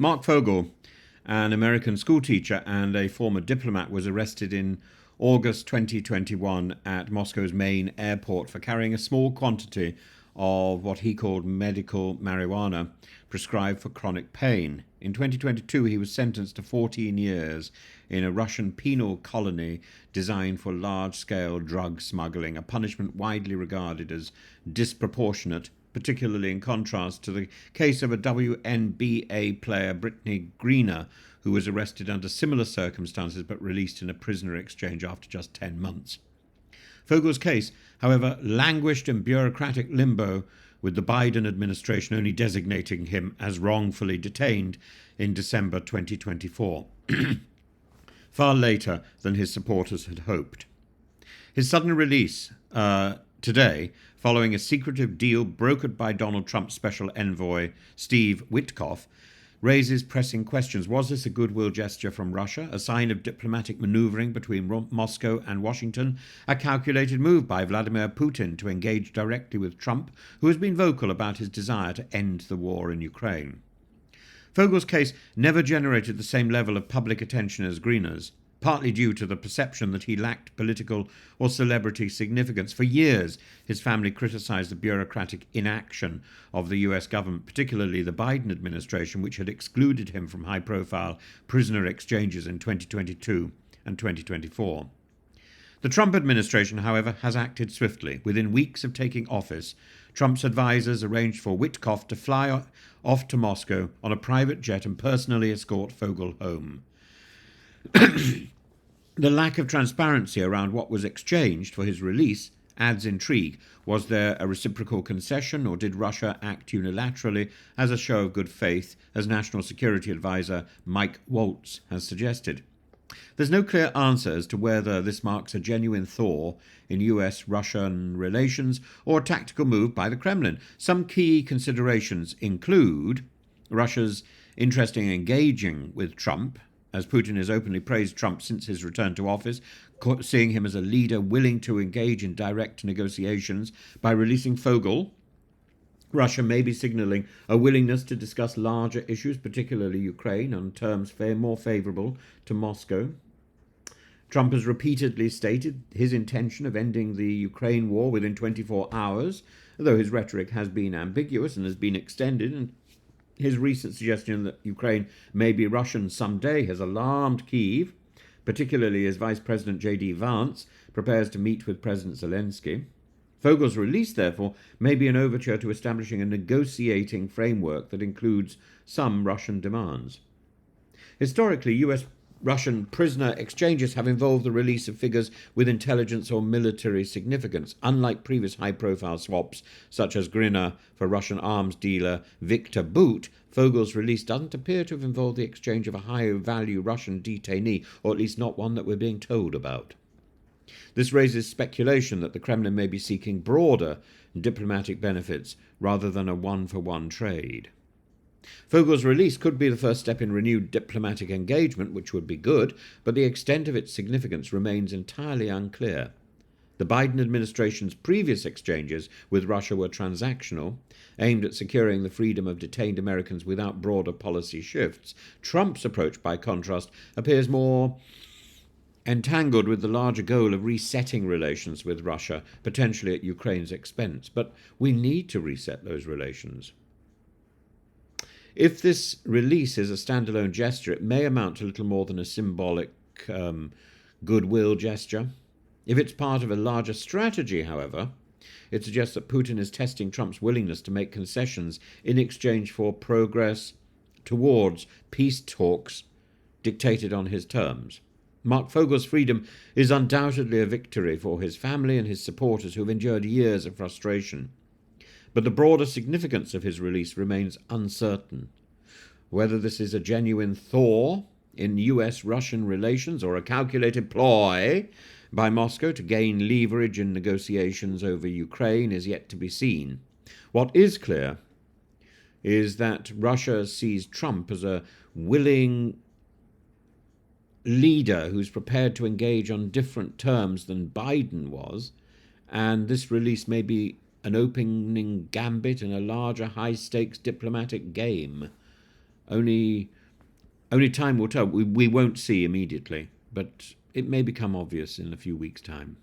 Marc Fogel, an American schoolteacher and a former diplomat, was arrested in August 2021 at Moscow's main airport for carrying a small quantity of what he called medical marijuana prescribed for chronic pain. In 2022, he was sentenced to 14 years in a Russian penal colony designed for large-scale drug smuggling, a punishment widely regarded as disproportionate, particularly in contrast to the case of a WNBA player, Brittany Griner, who was arrested under similar circumstances but released in a prisoner exchange after just 10 months. Fogel's case, however, languished in bureaucratic limbo, with the Biden administration only designating him as wrongfully detained in December 2024, far later than his supporters had hoped. His sudden release today, following a secretive deal brokered by Donald Trump's special envoy Steve Witkoff, raises pressing questions. Was this a goodwill gesture from Russia, a sign of diplomatic maneuvering between Moscow and Washington, a calculated move by Vladimir Putin to engage directly with Trump, who has been vocal about his desire to end the war in Ukraine? Fogel's case never generated the same level of public attention as Griner's, partly due to the perception that he lacked political or celebrity significance. For years, his family criticized the bureaucratic inaction of the US government, particularly the Biden administration, which had excluded him from high-profile prisoner exchanges in 2022 and 2024. The Trump administration, however, has acted swiftly. Within weeks of taking office, Trump's advisors arranged for Witkoff to fly off to Moscow on a private jet and personally escort Fogel home. The lack of transparency around what was exchanged for his release adds intrigue. Was there a reciprocal concession, or did Russia act unilaterally as a show of good faith, as National Security Advisor Mike Waltz has suggested? There's no clear answer as to whether this marks a genuine thaw in US-Russian relations or a tactical move by the Kremlin. Some key considerations include Russia's interest in engaging with Trump, as Putin has openly praised Trump since his return to office, seeing him as a leader willing to engage in direct negotiations. By releasing Fogel, Russia may be signaling a willingness to discuss larger issues, particularly Ukraine, on terms more favorable to Moscow. Trump has repeatedly stated his intention of ending the Ukraine war within 24 hours, though his rhetoric has been ambiguous and has been extended, and his recent suggestion that Ukraine may be Russian someday has alarmed Kyiv, particularly as Vice President J.D. Vance prepares to meet with President Zelensky. Fogel's release, therefore, may be an overture to establishing a negotiating framework that includes some Russian demands. Historically, US-Russian prisoner exchanges have involved the release of figures with intelligence or military significance. Unlike previous high-profile swaps, such as Griner for Russian arms dealer Victor Bout, Fogel's release doesn't appear to have involved the exchange of a high-value Russian detainee, or at least not one that we're being told about. This raises speculation that the Kremlin may be seeking broader diplomatic benefits rather than a one-for-one trade. Fogel's release could be the first step in renewed diplomatic engagement, which would be good, but the extent of its significance remains entirely unclear. The Biden administration's previous exchanges with Russia were transactional, aimed at securing the freedom of detained Americans without broader policy shifts. Trump's approach, by contrast, appears more entangled with the larger goal of resetting relations with Russia, potentially at Ukraine's expense. But we need to reset those relations. If this release is a standalone gesture, it may amount to little more than a symbolic goodwill gesture. If it's part of a larger strategy, however, it suggests that Putin is testing Trump's willingness to make concessions in exchange for progress towards peace talks dictated on his terms. Marc Fogel's freedom is undoubtedly a victory for his family and his supporters who have endured years of frustration. But the broader significance of his release remains uncertain. Whether this is a genuine thaw in US-Russian relations or a calculated ploy by Moscow to gain leverage in negotiations over Ukraine is yet to be seen. What is clear is that Russia sees Trump as a willing leader who's prepared to engage on different terms than Biden was, and this release may be an opening gambit in a larger high-stakes diplomatic game. Only time will tell. We won't see immediately, but it may become obvious in a few weeks' time.